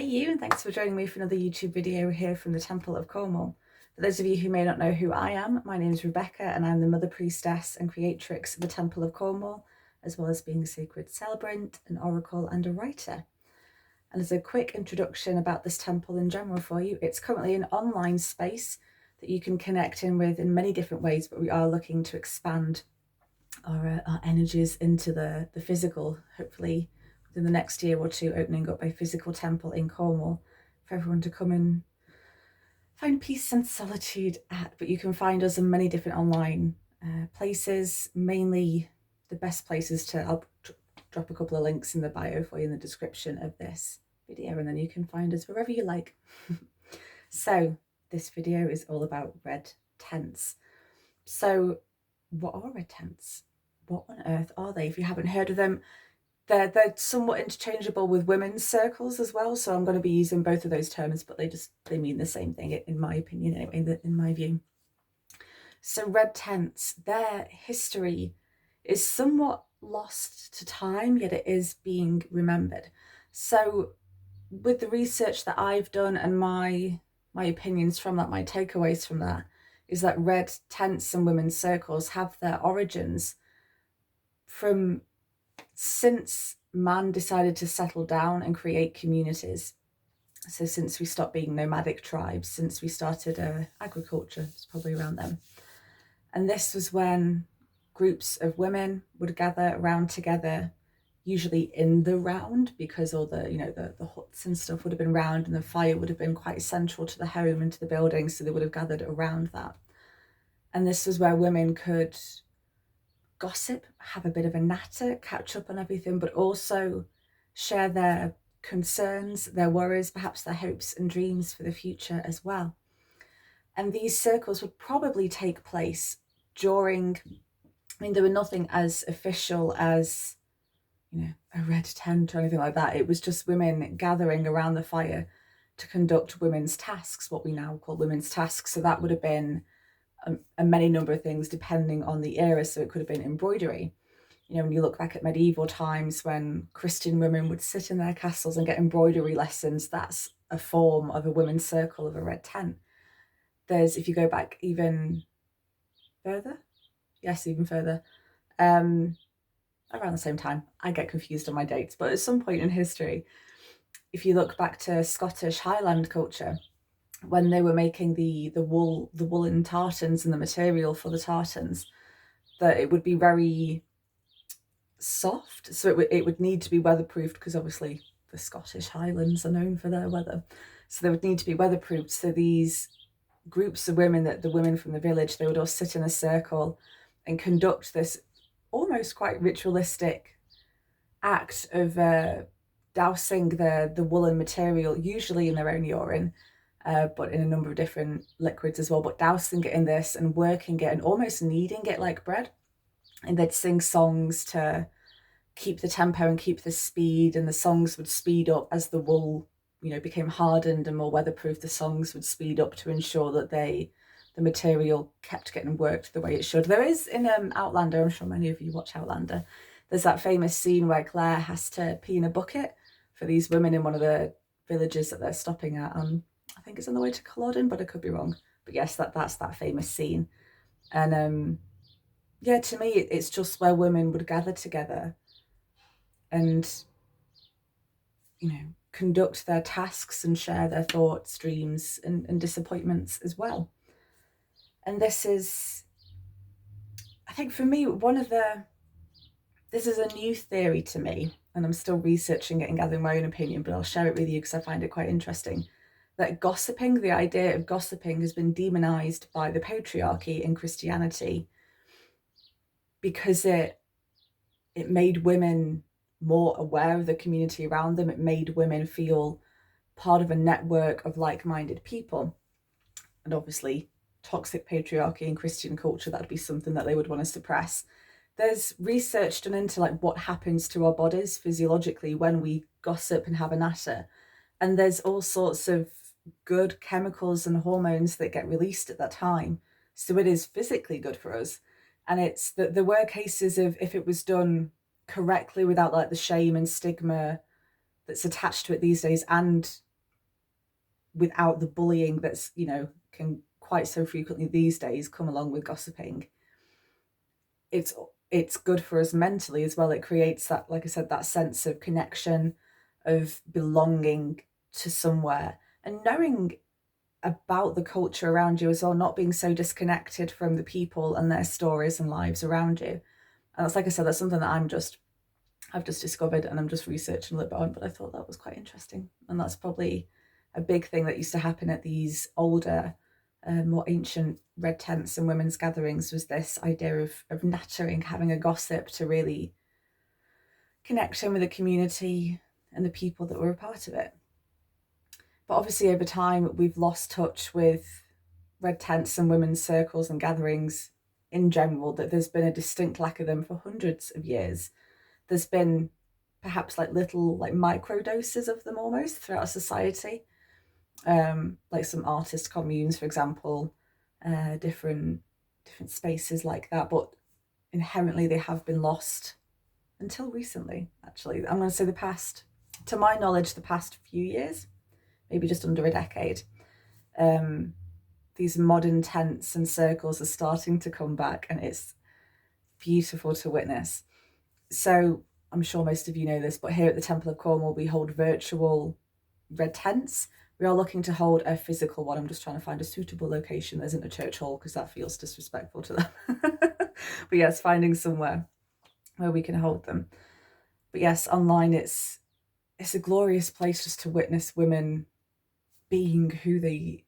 you, and thanks for joining me for another YouTube video here from the Temple of Cornwall. For those of you who may not know who I am, my name is Rebecca and I'm the Mother Priestess and Creatrix of the Temple of Cornwall, as well as being a sacred celebrant, an oracle and a writer. And as a quick introduction about this temple in general for you, it's currently an online space that you can connect in with in many different ways, but we are looking to expand our energies into the physical, hopefully within the next year or two, opening up a physical temple in Cornwall for everyone to come and find peace and solitude at. But you can find us in many different online places, mainly the best places to, I'll drop a couple of links in the bio for you in the description of this video, and then you can find us wherever you like. So this video is all about red tents. So what are red tents? What on earth are they? If you haven't heard of them, they're somewhat interchangeable with women's circles as well. So I'm going to be using both of those terms, but they mean the same thing in my opinion, anyway, in my view. So red tents, their history is somewhat lost to time, yet it is being remembered. So with the research that I've done and my opinions from that, my takeaways from that, is that red tents and women's circles have their origins from since man decided to settle down and create communities. So since we stopped being nomadic tribes, since we started agriculture, it's probably around then. And this was when groups of women would gather around together, usually in the round, because all the huts and stuff would have been round, and the fire would have been quite central to the home and to the building, so they would have gathered around that. And this was where women could gossip, have a bit of a natter, catch up on everything, but also share their concerns, their worries, perhaps their hopes and dreams for the future as well. And these circles would probably take place during, there were nothing as official as, a red tent or anything like that. It was just women gathering around the fire to conduct women's tasks, what we now call women's tasks. So that would have been a many number of things depending on the era. So it could have been embroidery. When you look back at medieval times when Christian women would sit in their castles and get embroidery lessons, that's a form of a women's circle of a red tent. There's, if you go back even further, even further, around the same time, I get confused on my dates, but at some point in history, if you look back to Scottish Highland culture, when they were making the woolen tartans and the material for the tartans, that it would be very soft, so it would need to be weatherproofed, because obviously the Scottish Highlands are known for their weather, so they would need to be weatherproofed. So these groups of women, that the women from the village, they would all sit in a circle and conduct this almost quite ritualistic act of dousing the woolen material, usually in their own urine, but in a number of different liquids as well, but dousing it in this and working it and almost kneading it like bread. And they'd sing songs to keep the tempo and keep the speed, and the songs would speed up as the wool, became hardened and more weatherproof. The songs would speed up to ensure that the material kept getting worked the way it should. There is in Outlander, I'm sure many of you watch Outlander, there's that famous scene where Claire has to pee in a bucket for these women in one of the villages that they're stopping at. I think it's on the way to Culloden, but I could be wrong. But yes, that's that famous scene. And yeah, to me, it's just where women would gather together and, conduct their tasks and share their thoughts, dreams, and disappointments as well. And this is, I think for me, this is a new theory to me, and I'm still researching it and gathering my own opinion, but I'll share it with you because I find it quite interesting, that gossiping, the idea of gossiping, has been demonized by the patriarchy in Christianity because it made women more aware of the community around them. It made women feel part of a network of like-minded people. And obviously, toxic patriarchy in Christian culture, that'd be something that they would want to suppress. There's research done into what happens to our bodies physiologically when we gossip and have a natter. And there's all sorts of good chemicals and hormones that get released at that time. So it is physically good for us. And it's that there were cases of, if it was done correctly without the shame and stigma that's attached to it these days, and without the bullying that's, you know, can quite so frequently these days come along with gossiping. It's good for us mentally as well. It creates that, like I said, that sense of connection, of belonging to somewhere, and knowing about the culture around you as well, not being so disconnected from the people and their stories and lives around you. And that's, like I said, that's something that I've just discovered, and I'm just researching a little bit on, but I thought that was quite interesting. And that's probably a big thing that used to happen at these older, more ancient red tents and women's gatherings, was this idea of nattering, having a gossip to really connect in with the community and the people that were a part of it. But obviously over time, we've lost touch with red tents and women's circles and gatherings in general, that there's been a distinct lack of them for hundreds of years. There's been perhaps like little like micro doses of them almost throughout society, like some artist communes, for example, different spaces like that, but inherently they have been lost until recently. Actually, I'm going to say to my knowledge, the past few years, maybe just under a decade, these modern tents and circles are starting to come back, and it's beautiful to witness. So I'm sure most of you know this, but here at the Temple of Cornwall, we hold virtual red tents. We are looking to hold a physical one. I'm just trying to find a suitable location that isn't a church hall, because that feels disrespectful to them. But yes, finding somewhere where we can hold them. But yes, online, it's a glorious place just to witness women being who they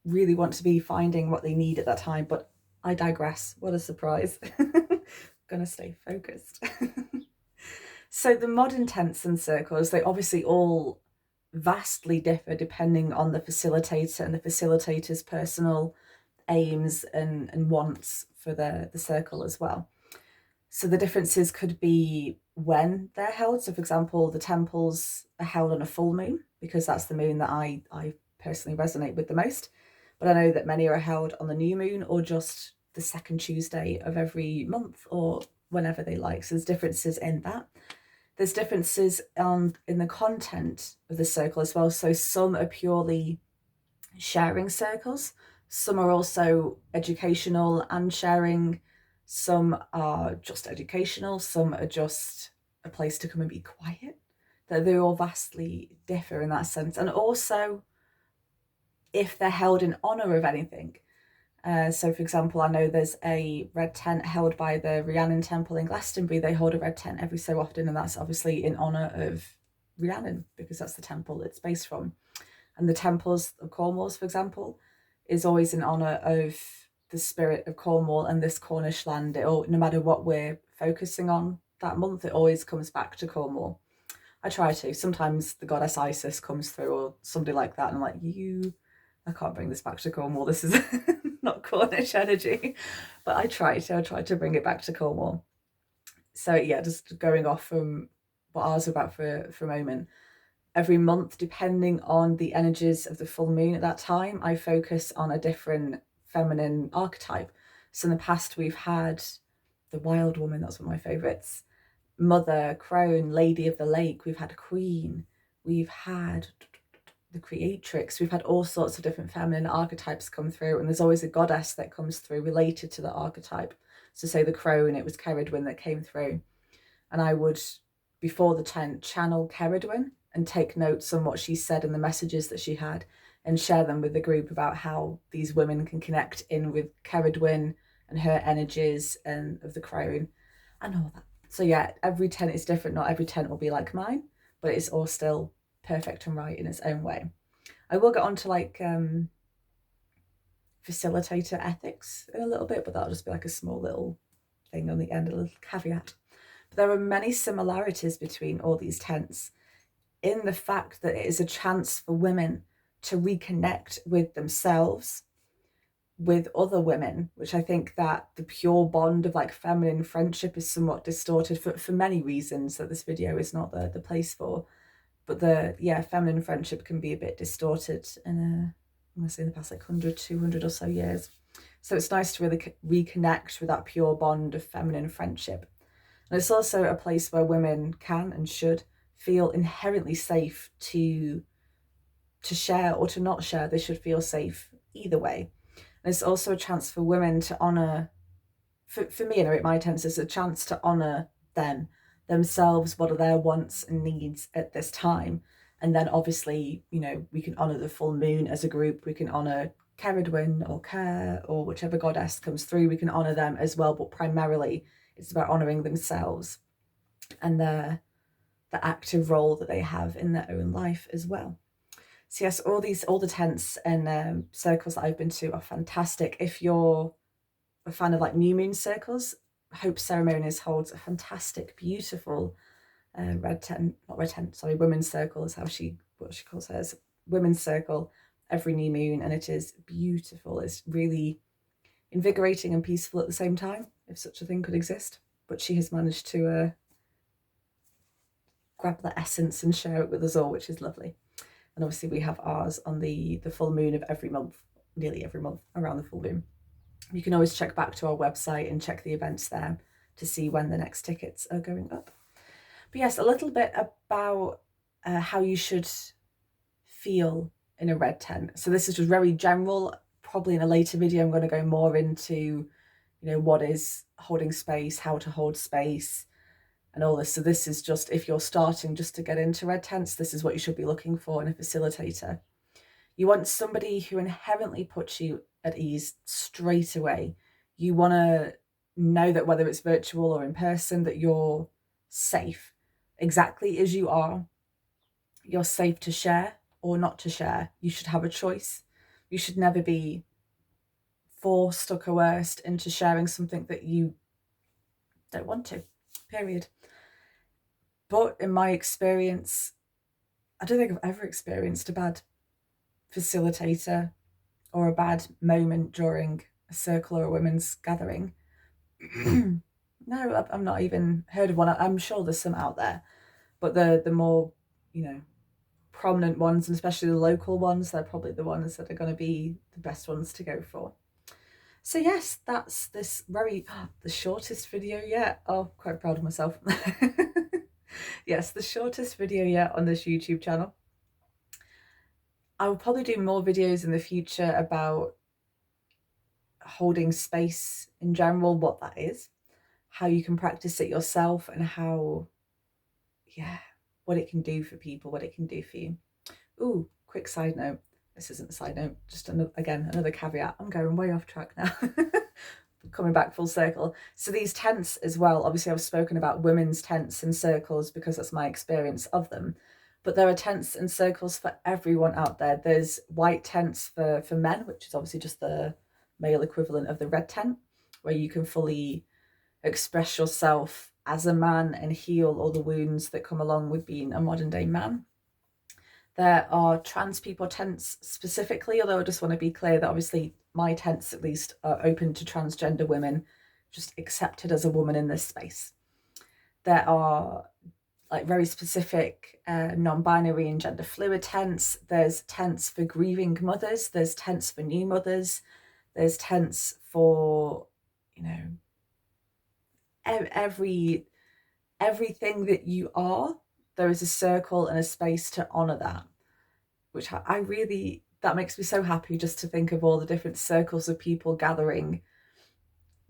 really want to be, finding what they need at that time. But I digress. What a surprise. Gonna stay focused. So the modern tents and circles, they obviously all vastly differ depending on the facilitator and the facilitator's personal aims and wants for the circle as well. So the differences could be when they're held. So for example, the temples are held on a full moon, because that's the moon that I personally resonate with the most. But I know that many are held on the new moon, or just the second Tuesday of every month, or whenever they like. So there's differences in that. There's differences in the content of the circle as well. So some are purely sharing circles. Some are also educational and sharing. Some are just educational. Some are just a place to come and be quiet. They all vastly differ in that sense. And also, if they're held in honour of anything. So, for example, I know there's a red tent held by the Rhiannon Temple in Glastonbury. They hold a red tent every so often, and that's obviously in honour of Rhiannon, because that's the temple it's based from. And the Temples of Cornwall, for example, is always in honour of the spirit of Cornwall and this Cornish land. No matter what we're focusing on that month, it always comes back to Cornwall. I try to. Sometimes the goddess Isis comes through, or somebody like that, and I'm like, I can't bring this back to Cornwall. This is not Cornish energy. But I try to bring it back to Cornwall. So yeah, just going off from what ours are about for a moment. Every month, depending on the energies of the full moon at that time, I focus on a different feminine archetype. So in the past, we've had the Wild Woman, that's one of my favourites, Mother, Crone, Lady of the Lake, we've had Queen, we've had the Creatrix, we've had all sorts of different feminine archetypes come through, and there's always a goddess that comes through related to the archetype. So say the Crone, it was Ceridwen that came through, and I would, before the tent, channel Ceridwen and take notes on what she said and the messages that she had, and share them with the group about how these women can connect in with Ceridwen and her energies and of the Crone and all that. So yeah, every tent is different. Not every tent will be like mine, but it's all still perfect and right in its own way. I will get on to like facilitator ethics in a little bit, but that'll just be like a small little thing on the end, a little caveat. But there are many similarities between all these tents, in the fact that it is a chance for women to reconnect with themselves, with other women, which I think that the pure bond of like feminine friendship is somewhat distorted for many reasons that this video is not the place for. But feminine friendship can be a bit distorted in I'm gonna say in the past like 100, 200 or so years. So it's nice to really reconnect with that pure bond of feminine friendship. And it's also a place where women can and should feel inherently safe to to share or to not share, they should feel safe either way. And it's also a chance for women to honour, for me anyway, my tense is a chance to honour themselves, what are their wants and needs at this time. And then obviously, you know, we can honour the full moon as a group, we can honour Ceridwen or Care or whichever goddess comes through, we can honour them as well, but primarily it's about honouring themselves and the active role that they have in their own life as well. So yes, all the tents and circles that I've been to are fantastic. If you're a fan of like new moon circles, Hope Ceremonies holds a fantastic, beautiful women's circle is what she calls hers, women's circle every new moon, and it is beautiful. It's really invigorating and peaceful at the same time, if such a thing could exist. But she has managed to grab that essence and share it with us all, which is lovely. And obviously we have ours on the full moon of every month, nearly every month around the full moon. You can always check back to our website and check the events there to see when the next tickets are going up. But yes, a little bit about how you should feel in a red tent. So this is just very general. Probably in a later video I'm going to go more into, you know, what is holding space, how to hold space, and all this. So this is just, if you're starting just to get into red tents, this is what you should be looking for in a facilitator. You want somebody who inherently puts you at ease straight away. You want to know that whether it's virtual or in person, that you're safe exactly as you are. You're safe to share or not to share. You should have a choice. You should never be forced or coerced into sharing something that you don't want to, period. But in my experience, I don't think I've ever experienced a bad facilitator or a bad moment during a circle or a women's gathering. No, I've not even heard of one. I'm sure there's some out there, but the more, you know, prominent ones, and especially the local ones, they're probably the ones that are going to be the best ones to go for. So yes, that's this the shortest video yet. Oh, quite proud of myself. Yes, the shortest video yet on this YouTube channel. I will probably do more videos in the future about holding space in general, what that is, how you can practice it yourself, and how, yeah, what it can do for people, what it can do for you. Ooh, quick side note. This isn't a side note, just another caveat. I'm going way off track now. Coming back full circle. So these tents as well, obviously I've spoken about women's tents and circles because that's my experience of them. But there are tents and circles for everyone out there. There's white tents for men, which is obviously just the male equivalent of the red tent, where you can fully express yourself as a man and heal all the wounds that come along with being a modern day man. There are trans people tents specifically, although I just want to be clear that obviously my tents at least are open to transgender women, just accepted as a woman in this space. There are like very specific non-binary and gender fluid tents. There's tents for grieving mothers. There's tents for new mothers. There's tents for, you know, everything that you are. There is a circle and a space to honour that, which I really, that makes me so happy just to think of all the different circles of people gathering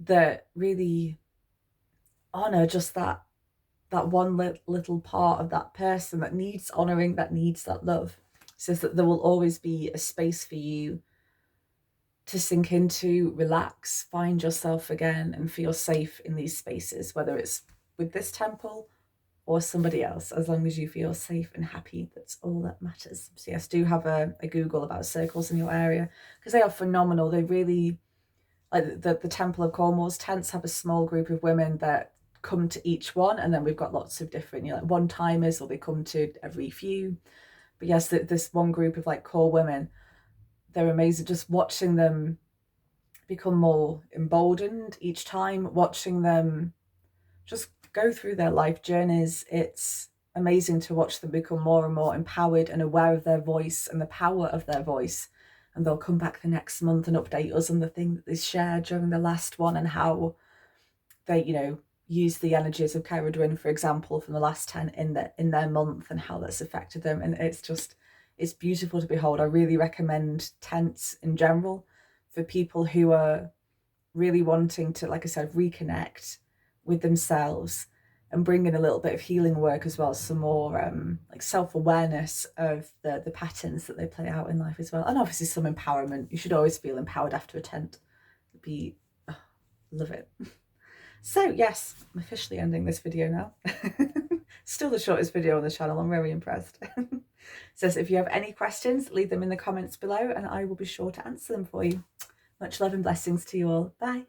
that really honour just that one little part of that person that needs honouring, that needs that love. It says that there will always be a space for you to sink into, relax, find yourself again, and feel safe in these spaces, whether it's with this temple or somebody else. As long as you feel safe and happy, that's all that matters. So yes, do have a Google about circles in your area, because they are phenomenal. They really, like the Temple of Cornwall's tents have a small group of women that come to each one, and then we've got lots of different, you know, like one-timers, or they come to every few. But yes, this one group of like core women, they're amazing. Just watching them become more emboldened each time, watching them just go through their life journeys. It's amazing to watch them become more and more empowered and aware of their voice and the power of their voice. And they'll come back the next month and update us on the thing that they shared during the last one, and how they, you know, use the energies of Ceridwen, for example, from the last 10 in their month, and how that's affected them. And it's just, It's beautiful to behold. I really recommend tents in general for people who are really wanting to, like I said, reconnect with themselves and bring in a little bit of healing work as well, some more like self-awareness of the patterns that they play out in life as well, and obviously some empowerment. You should always feel empowered after a tent. Love it. So yes, I'm officially ending this video now. Still the shortest video on the channel. I'm very impressed. So if you have any questions, leave them in the comments below and I will be sure to answer them for you. Much love and blessings to you all. Bye.